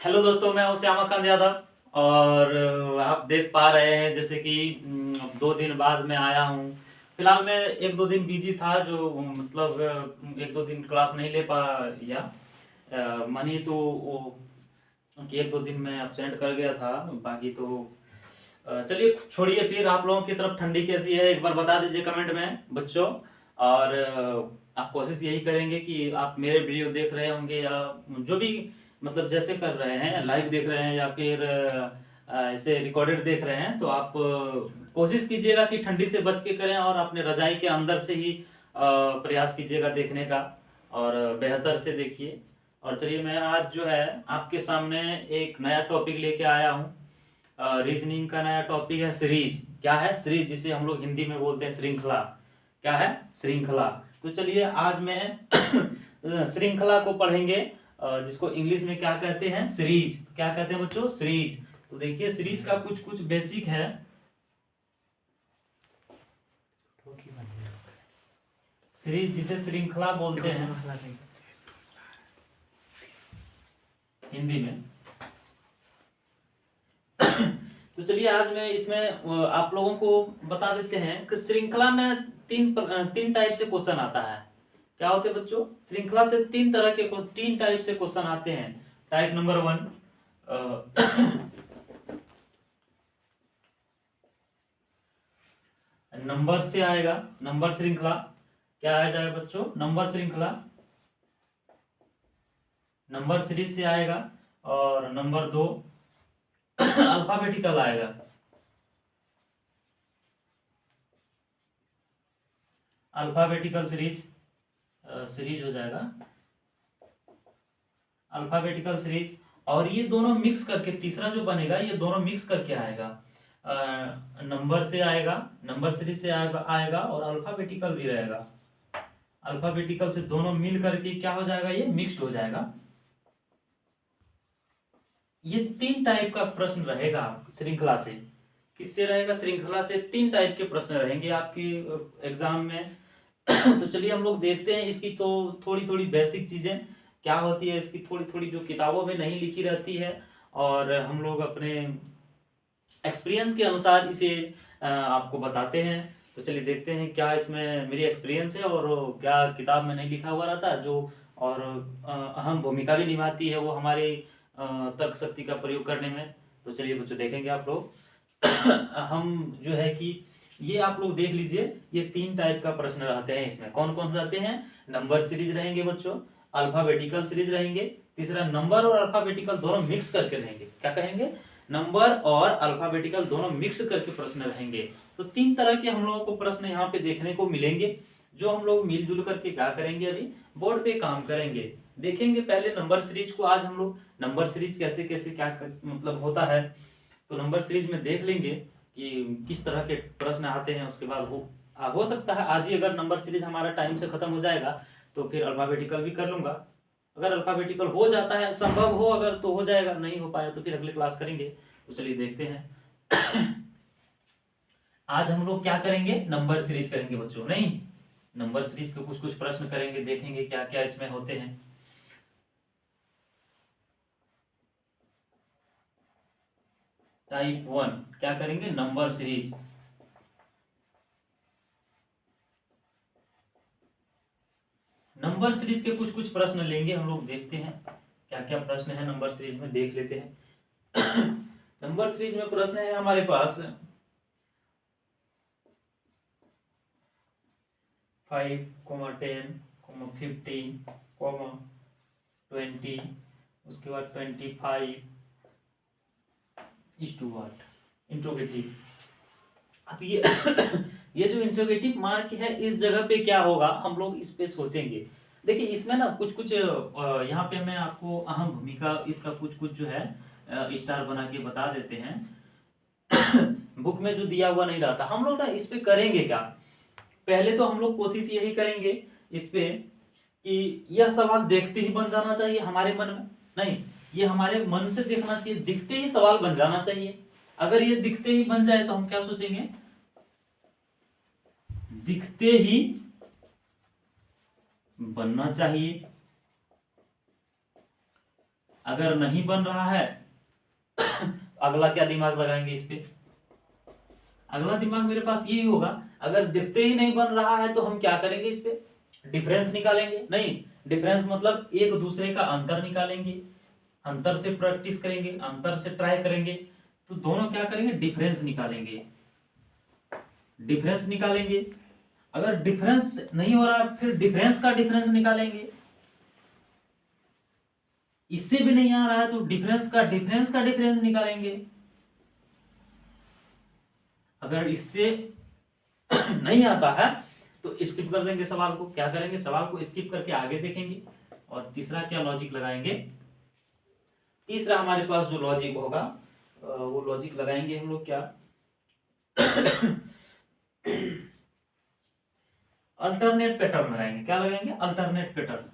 Hello दोस्तों, मैं हूं श्यामाकांत यादव। और आप देख पा रहे हैं जैसे कि 2 दिन बाद मैं आया हूं। फिलहाल मैं 1-2 दिन बिजी था, जो मतलब 1-2 दिन क्लास नहीं ले पाया। मानिए तो वो कि 1-2 दिन मैं एब्सेंट कर गया था। बाकी तो चलिए छोड़िए, फिर आप लोगों की तरफ ठंडी कैसी है एक बार बता दीजिए कमेंट में बच्चों। और आप कोशिश यही करेंगे कि आप मेरे वीडियो देख रहे होंगे या जो भी मतलब जैसे कर रहे हैं, लाइव देख रहे हैं या फिर ऐसे रिकॉर्डेड देख रहे हैं, तो आप कोशिश कीजिएगा कि ठंडी से बच के करें और अपने रजाई के अंदर से ही प्रयास कीजिएगा देखने का। और बेहतर से देखिए। और चलिए, मैं आज जो है आपके सामने एक नया टॉपिक लेके आया हूँ। रीजनिंग का नया टॉपिक है सीरीज। क्या है? सीरीज, जिसे हम लोग हिंदी में बोलते हैं श्रृंखला। क्या है? श्रृंखला। तो चलिए आज मैं श्रृंखला को पढ़ेंगे, जिसको इंग्लिश में क्या कहते हैं? सीरीज। क्या कहते हैं बच्चों? सीरीज। तो देखिए, सीरीज का कुछ कुछ बेसिक है। सीरीज जिसे श्रृंखला बोलते हैं हिंदी में। तो चलिए आज मैं इसमें आप लोगों को बता देते हैं कि श्रृंखला में तीन टाइप से क्वेश्चन आता है। क्या होते हैं बच्चों? श्रृंखला से तीन टाइप से क्वेश्चन आते हैं। टाइप नंबर 1 नंबर से आएगा, नंबर श्रृंखला। क्या आ जाएगा बच्चों? नंबर श्रृंखला। नंबर सीरीज से आएगा। और नंबर 2 अल्फाबेटिकल आएगा। अल्फाबेटिकल सीरीज सीरीज हो जाएगा अल्फाबेटिकल सीरीज। और ये दोनों मिक्स करके तीसरा जो बनेगा, ये दोनों मिक्स करके आएगा। नंबर से आएगा, नंबर सीरीज से आएगा और अल्फाबेटिकल भी रहेगा। अल्फाबेटिकल से दोनों मिल करके क्या हो जाएगा? ये मिक्स्ड हो जाएगा। ये 3 टाइप का प्रश्न रहेगा श्रृंखला से। किससे रहेगा? श्रृंखला से 3 टाइप के प्रश्न रहेंगे आपके एग्जाम में। तो चलिए हम लोग देखते हैं इसकी तो थोड़ी थोड़ी बेसिक चीजें क्या होती है, इसकी थोड़ी थोड़ी जो किताबों में नहीं लिखी रहती है, और हम लोग अपने एक्सपीरियंस के अनुसार इसे आपको बताते हैं। तो चलिए देखते हैं क्या इसमें मेरी एक्सपीरियंस है और क्या किताब में नहीं लिखा हुआ रहता जो, और अहम भूमिका भी निभाती है वो हमारे तर्क शक्ति का प्रयोग करने में। तो चलिए बच्चों देखेंगे आप लोग। हम जो है कि ये आप लोग देख लीजिए, ये 3 टाइप का प्रश्न रहते हैं। इसमें कौन कौन रहते हैं? नंबर सीरीज रहेंगे बच्चों, अल्फाबेटिकल सीरीज रहेंगे, तीसरा नंबर और अल्फाबेटिकल दोनों मिक्स करके रहेंगे। क्या कहेंगे? नंबर और अल्फाबेटिकल दोनों मिक्स करके प्रश्न रहेंगे। तो 3 तरह के हम लोगों को प्रश्न यहाँ पे देखने को मिलेंगे, जो हम लोग मिलजुल करके क्या करेंगे, अभी बोर्ड पे काम करेंगे। देखेंगे पहले नंबर सीरीज को। आज हम लोग नंबर सीरीज कैसे कैसे मतलब होता है, तो नंबर सीरीज में देख लेंगे कि किस तरह के प्रश्न आते हैं। उसके बाद हो सकता है आज ही अगर नंबर सीरीज हमारा टाइम से खत्म हो जाएगा तो फिर अल्फाबेटिकल भी कर लूंगा। अगर अल्फाबेटिकल हो जाता है, संभव हो अगर, तो हो जाएगा, नहीं हो पाया तो फिर अगले क्लास करेंगे। तो चलिए देखते हैं। आज हम लोग क्या करेंगे? नंबर सीरीज करेंगे बच्चों। नहीं, नंबर सीरीज के कुछ कुछ प्रश्न करेंगे, देखेंगे क्या क्या इसमें होते हैं। टाइप 1 क्या करेंगे? Number series. नंबर सीरीज के कुछ कुछ प्रश्न लेंगे हम लोग, देखते हैं क्या क्या प्रश्न है नंबर सीरीज में, देख लेते हैं। नंबर सीरीज में प्रश्न है हमारे पास 5, 10, 15, 20, उसके बाद 25 इज टू व्हाट? इंट्रोगेटिव। अब ये ये जो इंट्रोगेटिव मार्क है, इस जगह पे क्या होगा हम लोग इस पे सोचेंगे। देखिए इसमें ना कुछ कुछ यहाँ पे मैं आपको अहम भूमिका इसका कुछ कुछ जो है स्टार बना के बता देते हैं। बुक में जो दिया हुआ नहीं रहता, हम लोग ना इस पे करेंगे क्या। पहले तो हम लोग कोशिश यही करेंगे इस पे कि यह सवाल देखते ही बन जाना चाहिए हमारे मन में। नहीं, ये हमारे मन से देखना चाहिए, दिखते ही सवाल बन जाना चाहिए। अगर ये दिखते ही बन जाए तो हम क्या सोचेंगे? दिखते ही बनना चाहिए। अगर नहीं बन रहा है अगला क्या दिमाग लगाएंगे इस पे? अगला दिमाग मेरे पास यही होगा, अगर दिखते ही नहीं बन रहा है तो हम क्या करेंगे इस पे? डिफरेंस निकालेंगे। नहीं, डिफरेंस मतलब एक दूसरे का अंतर निकालेंगे, अंतर से प्रैक्टिस करेंगे, अंतर से ट्राई करेंगे। तो दोनों क्या करेंगे? डिफरेंस निकालेंगे, डिफरेंस निकालेंगे। अगर डिफरेंस नहीं हो रहा फिर डिफरेंस का डिफरेंस निकालेंगे। इससे भी नहीं आ रहा है तो डिफरेंस का डिफरेंस निकालेंगे। अगर इससे नहीं आता है तो स्किप कर देंगे सवाल को। क्या करेंगे? सवाल को स्किप करके आगे देखेंगे। और तीसरा क्या लॉजिक लगाएंगे? तीसरा हमारे पास जो लॉजिक होगा वो लॉजिक लगाएंगे हम लोग क्या? अल्टरनेट पैटर्न लगाएंगे। क्या लगाएंगे? Alternate pattern.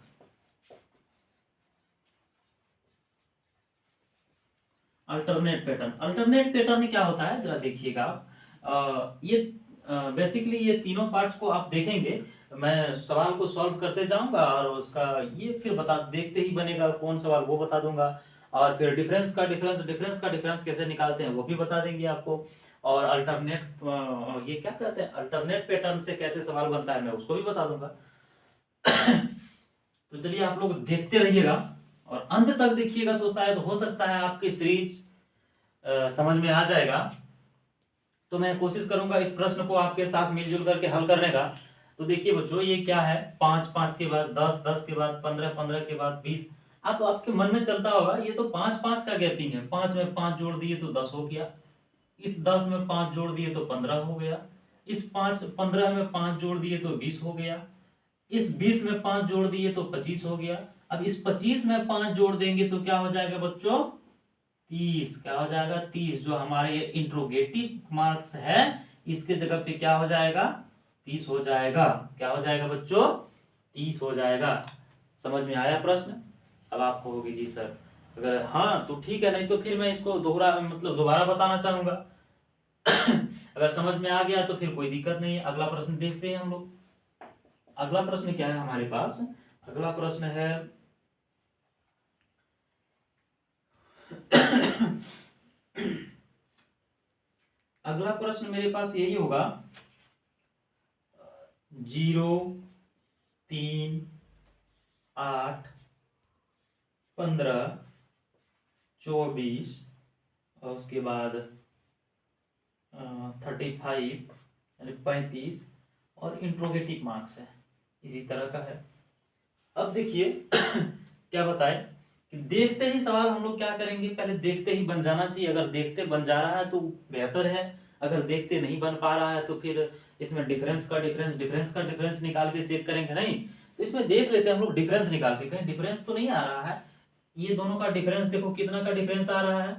Alternate pattern, alternate pattern क्या होता है जरा देखिएगा आप। ये बेसिकली ये तीनों पार्ट्स को आप देखेंगे, मैं सवाल को सॉल्व करते जाऊंगा और उसका ये फिर बता देखते ही बनेगा कौन सवाल वो बता दूंगा। और फिर डिफरेंस का डिफरेंस कैसे निकालते हैं वो भी बता देंगे आपको। और अल्टरनेट ये क्या कहते हैं, अल्टरनेट पैटर्न से कैसे सवाल बनता है मैं उसको भी बता दूंगा। तो चलिए आप लोग देखते रहिएगा और अंत तक देखिएगा तो शायद हो सकता है आपकी सीरीज समझ में आ जाएगा। तो मैं कोशिश करूंगा इस प्रश्न को आपके साथ मिलजुल करके हल करने का। तो देखिए बच्चों ये क्या है, 5 5 के बाद 10 10 के बाद 15 15 के बाद 20। आप आपके मन में चलता होगा ये तो 5 5 का गैपिंग है, 5 में 5 जोड़ दिए तो 10 हो गया, इस 10 में 5 जोड़ दिए तो 15 हो गया, इस 5 15 में 5 जोड़ दिए तो 20 हो गया, इस 20 में 5 जोड़ दिए तो 25 हो गया। अब इस 25 में 5 जोड़ देंगे तो क्या हो जाएगा बच्चों? 30। क्या हो जाएगा? 30। जो हमारे ये इंट्रोगेटिव मार्क्स है इसके जगह पे क्या हो जाएगा? 30 हो जाएगा। क्या हो जाएगा बच्चों? 30 हो जाएगा। समझ में आया प्रश्न? अब आप कहोगे जी सर अगर हाँ तो ठीक है, नहीं तो फिर मैं इसको दोबारा बताना चाहूंगा। अगर समझ में आ गया तो फिर कोई दिक्कत नहीं है। अगला प्रश्न देखते हैं हम लोग। अगला प्रश्न क्या है हमारे पास? अगला प्रश्न है अगला प्रश्न मेरे पास यही होगा 0 3 8 15 24 और उसके बाद 35 यानी 35 और इंट्रोगेटिव मार्क्स है इसी तरह का है। अब देखिए क्या बताए कि देखते ही सवाल हम लोग क्या करेंगे, पहले देखते ही बन जाना चाहिए। अगर देखते बन जा रहा है तो बेहतर है, अगर देखते नहीं बन पा रहा है तो फिर इसमें डिफरेंस का डिफरेंस निकाल के चेक करेंगे। नहीं तो इसमें देख लेते हैं हम लोग डिफरेंस निकाल के, कहीं डिफरेंस तो नहीं आ रहा है। ये दोनों का डिफरेंस देखो कितना का डिफरेंस आ रहा है?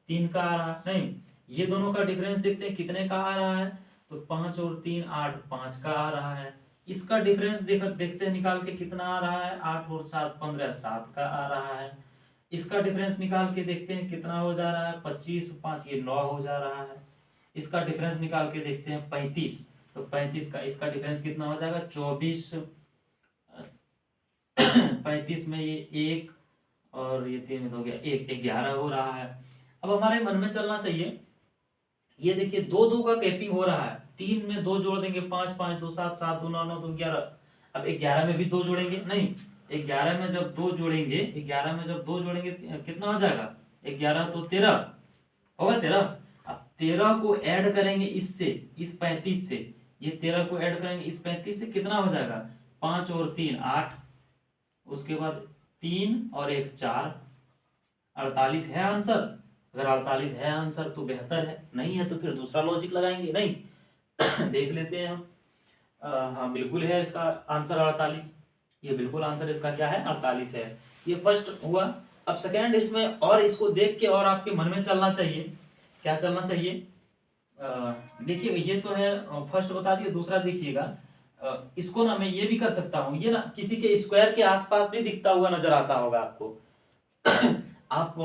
3 का आ रहा है। नहीं, ये दोनों का डिफरेंस देखते हैं कितने का आ रहा है? तो 5 और 3 8, 5 का आ रहा है। इसका डिफरेंस देखते हैं निकाल के कितना आ रहा है? 8 और 7 15, 7 का आ रहा है। इसका डिफरेंस निकाल के देखते हैं कितना हो जा रहा है? 25 5 ये 9 हो जा रहा है। इसका डिफरेंस निकाल के देखते हैं 35, तो 35 का इसका डिफरेंस कितना हो जाएगा? 24। 35 में ये 1 और ये 3 में हो गया 1, 11 हो रहा है। अब हमारे मन में चलना चाहिए, ये देखिए 2 2 का कैपिंग हो रहा है, 3 में 2 जोड़ देंगे 5 5 2 7 7 2 9 9 2 11। अब 11 में भी 2 जोड़ेंगे। नहीं, 11 में जब 2 जोड़ेंगे, 11 में जब 2 जोड़ेंगे कितना हो जाएगा? 11 तो 13 होगा, 13। अब 13 को ऐड करेंगे इससे, इस 35 से, ये 13 को ऐड करेंगे इस 35 से, कितना हो जाएगा? 5 और 3 8, उसके बाद 3 और 1 4, 48 है आंसर। अगर 48 है आंसर तो बेहतर है, नहीं है तो फिर दूसरा लॉजिक लगाएंगे। नहीं देख लेते हैं हम। हाँ बिल्कुल है इसका आंसर 48। ये बिल्कुल आंसर इसका क्या है? 48 है। ये फर्स्ट हुआ। अब सेकेंड, इसमें और इसको देख के और आपके मन में चलना चाहिए। क्या चलना चाहिए? देखिए ये तो है फर्स्ट बता दिया। दूसरा देखिएगा, इसको ना मैं ये भी कर सकता हूँ, ये ना किसी के स्क्वायर के आसपास भी दिखता हुआ नजर आता होगा आपको। आप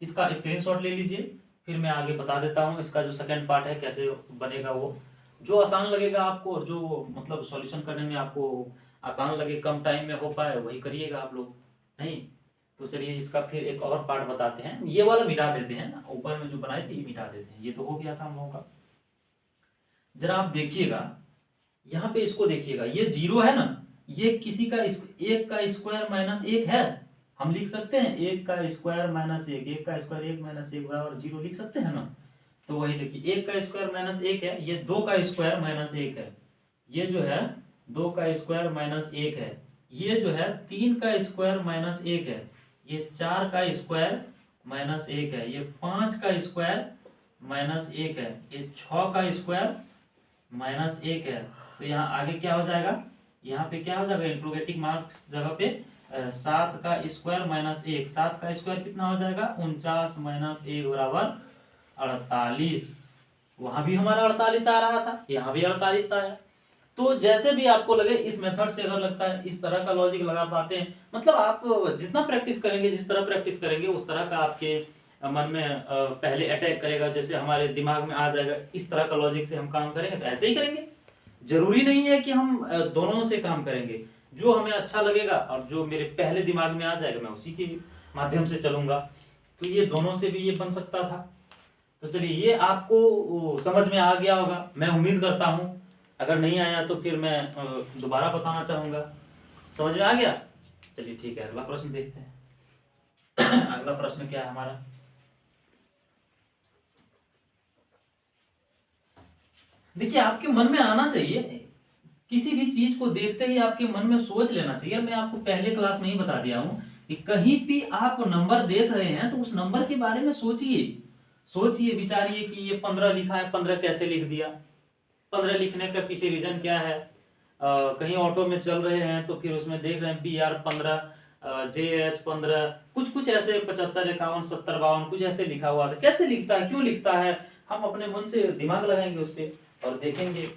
इसका स्क्रीनशॉट ले लीजिए, फिर मैं आगे बता देता हूँ इसका जो सेकंड पार्ट है कैसे बनेगा। वो जो आसान लगेगा आपको और जो मतलब सॉल्यूशन करने में आपको आसान लगे, कम टाइम में हो पाए, वही करिएगा आप लोग। नहीं तो चलिए इसका फिर एक और पार्ट बताते हैं, ये वाला मिटा देते हैं, ऊपर में जो बनाए थे ये मिटा देते हैं, ये तो हो गया था हम लोगों का। जरा आप देखिएगा यहाँ पे, इसको देखिएगा, ये जीरो है ना, ये किसी का एक का स्क्वायर माइनस एक है, हम लिख सकते हैं एक का स्क्वायर माइनस एक, एक का स्क्वायर एक माइनस एक बराबर जीरो लिख सकते हैं ना। तो वही देखिए, एक का स्क्वायर माइनस एक है, ये दो का स्क्वायर माइनस एक है, ये जो है दो का स्क्वायर माइनस एक है, ये जो है तीन का स्क्वायर माइनस एक है, ये चार का स्क्वायर माइनस एक है, ये पांच का स्क्वायर माइनस एक है, ये छ का स्क्वायर माइनस एक है। तो यहाँ आगे क्या हो जाएगा, यहाँ पे क्या हो जाएगा, इंट्रोगेटिव मार्क्स जगह पे सात का स्क्वायर माइनस एक, सात का स्क्वायर कितना हो जाएगा 49 माइनस एक बराबर 48। वहां भी हमारा 48 आ रहा था, यहाँ भी 48 आया। तो जैसे भी आपको लगे इस मेथड से अगर लगता है इस तरह का लॉजिक लगा पाते हैं, मतलब आप जितना प्रैक्टिस करेंगे, जिस तरह प्रैक्टिस करेंगे उस तरह का आपके मन में पहले अटैक करेगा, जैसे हमारे दिमाग में आ जाएगा इस तरह का लॉजिक से हम काम करेंगे तो ऐसे ही करेंगे। जरूरी नहीं है कि हम दोनों से काम करेंगे, जो हमें अच्छा लगेगा और जो मेरे पहले दिमाग में आ जाएगा मैं उसी के माध्यम से चलूंगा। तो ये दोनों से भी ये बन सकता था। तो चलिए ये आपको समझ में आ गया होगा, मैं उम्मीद करता हूँ। अगर नहीं आया तो फिर मैं दोबारा बताना चाहूंगा। समझ में आ गया? चलिए ठीक है, अगला प्रश्न देखते हैं। अगला प्रश्न क्या है हमारा, देखिए आपके मन में आना चाहिए, किसी भी चीज को देखते ही आपके मन में सोच लेना चाहिए। मैं आपको पहले क्लास में ही बता दिया हूं कि कहीं भी आप नंबर देख रहे हैं तो उस नंबर के बारे में सोचिए, सोचिए विचारिए कि ये 15 लिखा है, 15 कैसे लिख दिया, 15 लिखने का पीछे रीजन क्या है। कहीं ऑटो में चल रहे हैं तो फिर उसमें देख रहे हैं PR 15, JH 15, कुछ कुछ ऐसे 75 51 70 52 कुछ ऐसे लिखा हुआ था, कैसे लिखता है, क्यों लिखता है, हम अपने मन से दिमाग लगाएंगे उस पर और देखेंगे।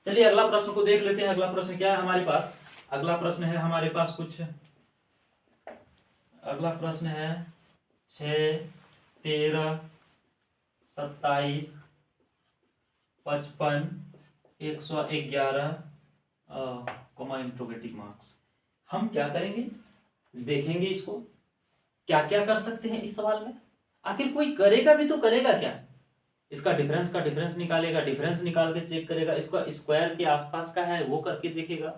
चलिए अगला प्रश्न को देख लेते हैं। अगला प्रश्न क्या है हमारे पास, अगला प्रश्न है हमारे पास कुछ, अगला प्रश्न है 6 13 27 55 111 कॉमा इंट्रोगेटिव मार्क्स। हम क्या करेंगे, देखेंगे इसको क्या क्या कर सकते हैं इस सवाल में। आखिर कोई करेगा भी तो करेगा क्या, इसका डिफरेंस का डिफरेंस निकालेगा, डिफरेंस निकाल के चेक करेगा, इसका स्क्वायर के आसपास का है वो करके देखेगा,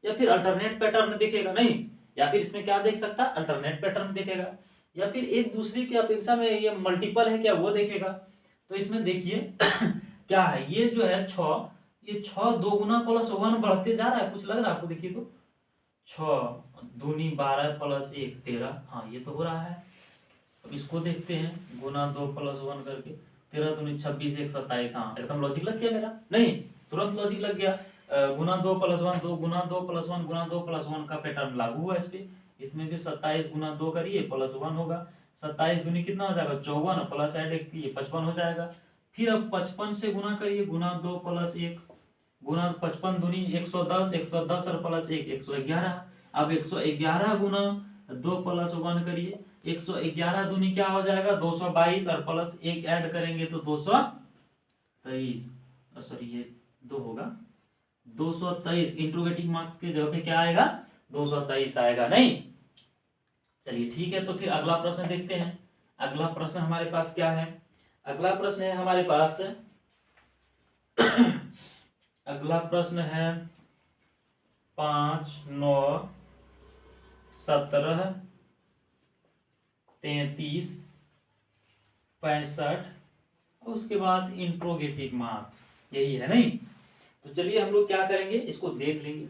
या फिर अल्टरनेट पैटर्न देखेगा, नहीं, या फिर इसमें क्या देख सकता है, अल्टरनेट पैटर्न देखेगा, या फिर एक दूसरे की अपेक्षा में ये मल्टीपल है क्या वो देखेगा। तो इसमें देखिए क्या है, ये जो है 6, ये 6 2 गुना +1 बढ़ते जा रहा है, कुछ लग रहा है आपको, देखिए तो 6 दूनी 12 + 1 13, हाँ ये तो हो रहा है। अब इसको देखते हैं, गुना 2 + 1 करके 13 दूनी 26 1 27, हाँ एकदम लॉजिक लग गया मेरा, नहीं तुरंत लॉजिक लग गया। गुना 2 + 1 2, गुना 2 + 1 गुना 2 + 1 का पैटर्न लागू हुआ इस पे। इसमें भी 27 गुना 2 करिए +1 होगा, 27 दूनी कितना हो जाएगा 54, प्लस ऐड 1 ये 55 हो जाएगा। फिर अब 55 से गुना करिए, गुना 2 + 1 गुना 55 दूनी 110, 110 और +1 111। अब 111 गुना 2 + 1 करिए, 111 दूनी क्या हो जाएगा 222 और +1 ऐड करेंगे तो 223, सॉरी ये 2 होगा 223। इंट्रोगेटिव मार्क्स के जगह पे क्या आएगा 223 आएगा, नहीं। चलिए ठीक है, तो फिर अगला प्रश्न देखते हैं। अगला प्रश्न हमारे पास क्या है, अगला प्रश्न है हमारे पास अगला प्रश्न है 5 9 17 33 65 और उसके बाद इंट्रोगेटिव मार्क्स, यही है, नहीं। तो चलिए हम लोग क्या करेंगे, इसको देख लेंगे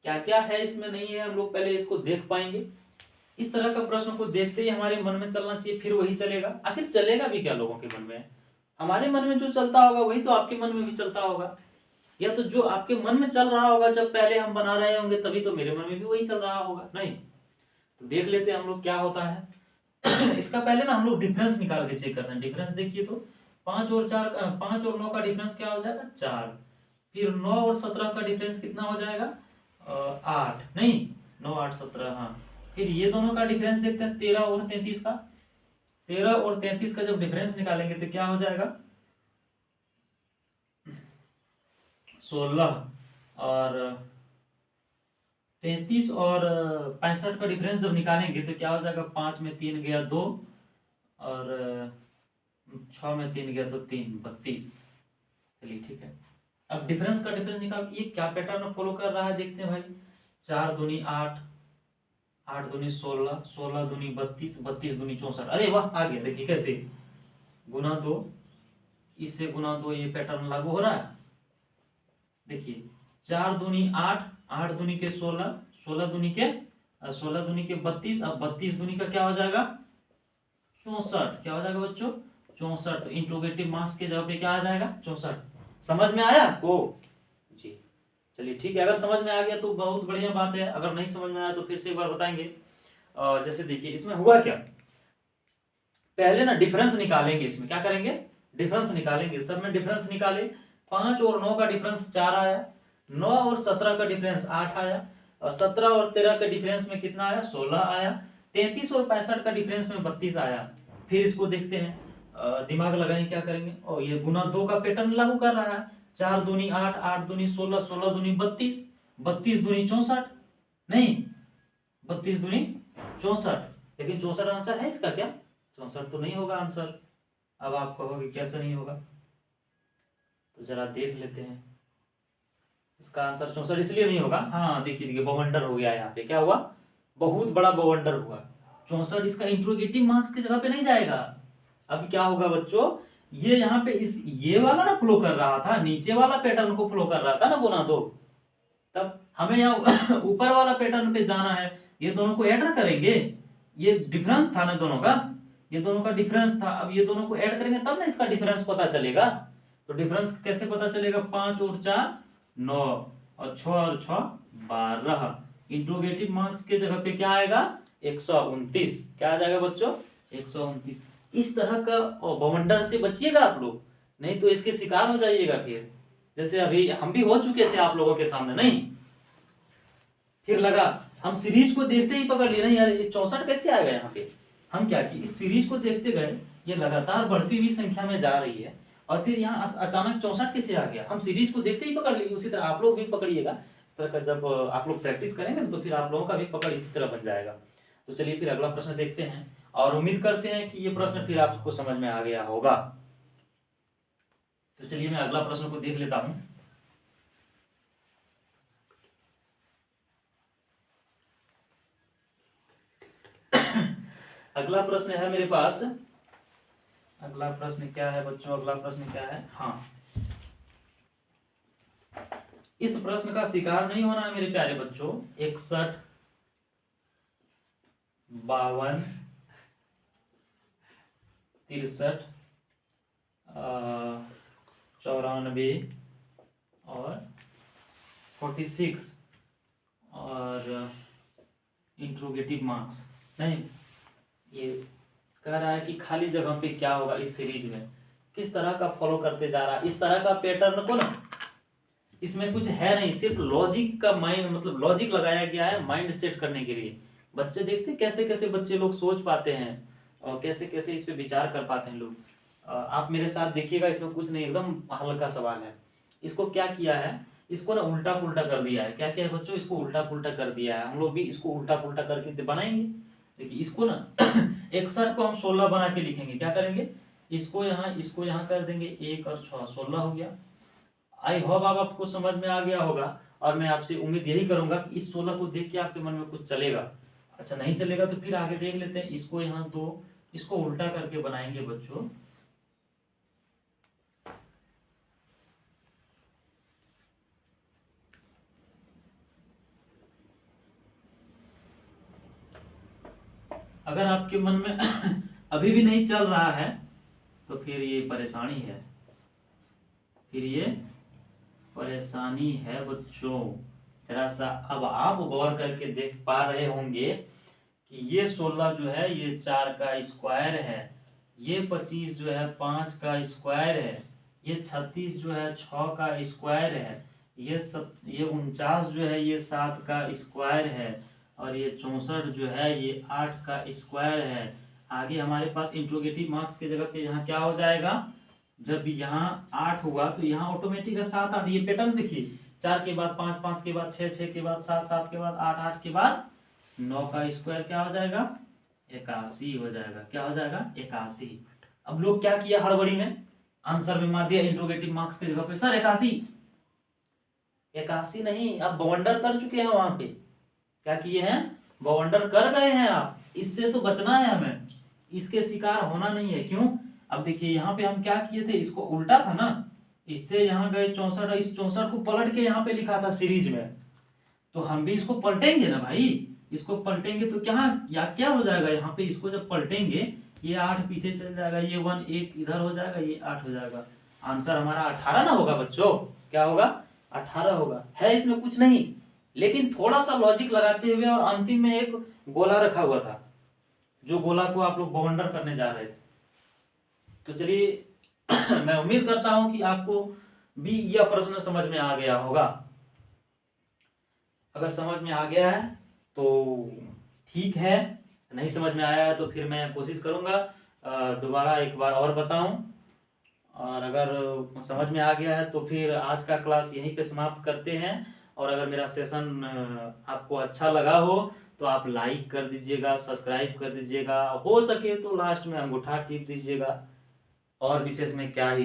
क्या क्या है इसमें, नहीं है हम लोग पहले इसको देख पाएंगे। इस तरह का प्रश्न को देखते ही हमारे मन में चलना चाहिए, फिर वही चलेगा। आखिर चलेगा भी क्या लोगों के मन में, हमारे मन में जो चलता होगा वही तो आपके मन में भी चलता होगा, या तो जो आपके मन में चल रहा होगा जब पहले हम बना रहे होंगे तभी तो मेरे मन में भी वही चल रहा होगा, नहीं। तो देख लेते हैं हम लोग क्या होता है। इसका पहले ना हम लोग डिफरेंस निकाल के चेक करते हैं। डिफरेंस देखिए तो 5 और 9 का डिफरेंस क्या हो जाएगा 4, फिर 9 और 17 का डिफरेंस कितना हो जाएगा 8, नहीं 9 8 17, हाँ। फिर ये दोनों का डिफरेंस देखते हैं 13 और 33 का, 13 और 33 का जब डिफरेंस निकालेंगे तो क्या हो जाएगा 16 और 33 और 65 का डिफरेंस जब निकालेंगे तो क्या हो जाएगा, 5 में 3 गया 2 और 6 में 3 गया तो 3, 32। चलिए ठीक है, अब डिफरेंस का डिफरेंस निकाल, ये क्या पैटर्न फॉलो कर रहा है देखते हैं भाई। 4 दूनी 8, 8 दूनी 16, 16 दूनी 32, 32 दूनी 64। अरे वाह, आ गया। देखिए कैसे, गुना 2, इससे गुना 2, ये पैटर्न लागू हो रहा है। देखिए 4 दूनी 8, 8 दूनी के 16, 16 दूनी के 32, अब 32 दूनी का क्या हो जाएगा, 64। क्या हो जाएगा बच्चों, 64। तो इंट्रोगेटिव मार्क्स के जगह पे क्या आ जाएगा, 64। समझ में आया आपको जी। चलिए ठीक है, अगर समझ में आ गया तो बहुत बढ़िया बात है, अगर नहीं समझ में आया तो फिर से एक बार बताएंगे। जैसे देखिए इसमें हुआ क्या, पहले ना डिफरेंस निकालेंगे। इसमें क्या करेंगे, डिफरेंस निकालेंगे। सब में डिफरेंस निकाले, 5 और 9 का डिफरेंस 4 आया, 9 और 17 का डिफरेंस 8 आया, और 17 और 13 के डिफरेंस में कितना आया, 16 आया, 33 और 65 का डिफरेंस में 32 आया। फिर इसको देखते हैं, दिमाग लगाएं क्या करेंगे, और ये गुना 2 का पैटर्न लागू कर रहा है। 4 दूनी 8, 8 दूनी 16, 16 दूनी 32, 32 दूनी 64, नहीं 32 दूनी 64। लेकिन 64 आंसर है इसका क्या, 64 तो नहीं होगा आंसर। अब आप कहोगे कैसे नहीं होगा, तो जरा देख लेते हैं। इसका आंसर 64 इसलिए नहीं होगा, हाँ देखिए देखिए बवंडर हो गया यहाँ पे, क्या हुआ, बहुत बड़ा बवंडर हुआ। 64 इसका इंट्रोगेटिव मार्क्स की जगह पे नहीं जाएगा। अब क्या होगा बच्चों, ये यहाँ पे इस ये वाला ना फ्लो कर रहा था, नीचे वाला पैटर्न को फ्लो कर रहा था ना गुना 2, तब हमें यहाँ ऊपर वाला पैटर्न पे जाना है। ये दोनों को ऐड ना करेंगे, ये डिफरेंस था ना दोनों का, ये दोनों का डिफरेंस था। अब ये दोनों को ऐड करेंगे तब ना इसका डिफरेंस पता चलेगा। तो डिफरेंस कैसे पता चलेगा, 5 और 4 9 और 6 और 6 12। इंट्रोगेटिव मार्क्स के जगह पे क्या आएगा, 129। क्या आ जाएगा बच्चों, 129। इस तरह का बवंडर से बचिएगा आप लोग, नहीं तो इसके शिकार हो जाइएगा फिर। जैसे अभी हम भी हो चुके थे आप लोगों के सामने, नहीं फिर लगा हम सीरीज को देखते ही पकड़ लिए, नहीं यार ये 64 कैसे आएगा यहाँ पे। हम क्या कि इस सीरीज को देखते गए, ये लगातार बढ़ती हुई संख्या में जा रही है, और फिर यहाँ अचानक 64 कैसे आ गया, हम सीरीज को देखते ही पकड़ लिए। उसी तरह आप लोग भी पकड़िएगा। इस तरह का जब आप लोग प्रैक्टिस करेंगे ना, तो फिर आप लोगों का भी पकड़ इसी तरह बन जाएगा। तो चलिए फिर अगला प्रश्न देखते हैं, और उम्मीद करते हैं कि ये प्रश्न फिर आपको समझ में आ गया होगा। तो चलिए मैं अगला प्रश्न को देख लेता हूं। अगला प्रश्न है मेरे पास, अगला प्रश्न क्या है बच्चों, अगला प्रश्न क्या है, हाँ इस प्रश्न का शिकार नहीं होना है मेरे प्यारे बच्चों। 61 52 63 94 और 46 और इंट्रोगेटिव मार्क्स नहीं, ये कह रहा है कि खाली जगह पे क्या होगा इस सीरीज में, किस तरह का फॉलो करते जा रहा है। इस तरह का पैटर्न को ना, इसमें कुछ है नहीं, सिर्फ लॉजिक का माइंड, मतलब लॉजिक लगाया गया है माइंड सेट करने के लिए। बच्चे देखते कैसे कैसे बच्चे लोग सोच पाते हैं, और कैसे कैसे इस पे विचार कर पाते हैं लोग। आप मेरे साथ देखिएगा, इसमें कुछ नहीं, एकदम हल्का सवाल है। इसको क्या किया है, इसको ना उल्टा पुल्टा कर दिया है। क्या क्या है बच्चों, इसको उल्टा पुल्टा कर दिया है। हम लोग भी इसको उल्टा पुल्टा करके बनाएंगे। देखिए इसको ना 61 को हम 16 बना के लिखेंगे। क्या करेंगे, इसको यहाँ कर देंगे, 1 और 6 16 हो गया। आई होप आप आपको समझ में आ गया होगा, और मैं आपसे उम्मीद यही करूंगा कि इस 16 को देख के आपके मन में कुछ चलेगा। अच्छा नहीं चलेगा तो फिर आगे देख लेते हैं। इसको यहाँ 2, इसको उल्टा करके बनाएंगे बच्चों। अगर आपके मन में अभी भी नहीं चल रहा है तो फिर ये परेशानी है, फिर ये परेशानी है बच्चों। जरा सा अब आप गौर करके देख पा रहे होंगे कि ये 16 जो है ये 4 का स्क्वायर है, ये 25 जो है 5 का स्क्वायर है, ये 36 जो है 6 का स्क्वायर है, ये 49 जो है ये 7 का स्क्वायर है, और ये 64 जो है ये 8 का स्क्वायर है। आगे हमारे पास इंट्रोगेटिव मार्क्स की जगह पे यहाँ क्या हो जाएगा, जब यहाँ 8 हुआ तो यहाँ ऑटोमेटिक है 7 8। ये पैटर्न देखिए, 4 के बाद 5, 5 के बाद 6, 6 के बाद 7, 7 के बाद 8, 8 के बाद 9 का स्क्वायर क्या हो जाएगा? 81 हो जाएगा। क्या हो जाएगा? 81। अब लोग क्या किया हड़बड़ी में, आंसर में मार दिया इंट्रोगेटिव मार्क्स की जगह पे सर 81। 81 नहीं, आप बवंडर कर चुके हैं वहां पे। क्या किए हैं? बवंडर कर गए हैं आप। इससे तो बचना है हमें, इसके शिकार होना नहीं है। क्यों? अब देखिए यहाँ पे हम क्या किए थे, इसको उल्टा था ना, इससे यहाँ गए 64, इस 64 को पलट के यहाँ पे लिखा था सीरीज में, तो हम भी इसको पलटेंगे ना भाई। इसको पलटेंगे तो क्या या क्या हो जाएगा, यहाँ पे इसको जब पलटेंगे ये 8 पीछे चल जाएगा, ये 1 1 इधर हो जाएगा, ये 8 हो जाएगा। आंसर हमारा 18 ना होगा बच्चों? क्या होगा? 18 होगा। है इसमें कुछ नहीं, लेकिन थोड़ा सा लॉजिक लगाते हुए, और अंतिम में एक गोला रखा हुआ था, जो गोला को आप लोग बवंडर करने जा रहे थे। तो चलिए मैं उम्मीद करता हूं कि आपको भी यह प्रश्न समझ में आ गया होगा। अगर समझ में आ गया है तो ठीक है, नहीं समझ में आया है तो फिर मैं कोशिश करूंगा दोबारा एक बार और बताऊं। और अगर समझ में आ गया है तो फिर आज का क्लास यहीं पे समाप्त करते हैं। और अगर मेरा सेशन आपको अच्छा लगा हो तो आप लाइक कर दीजिएगा, सब्सक्राइब कर दीजिएगा, हो सके तो लास्ट में अंगूठा टिप दीजिएगा। और विशेष में क्या ही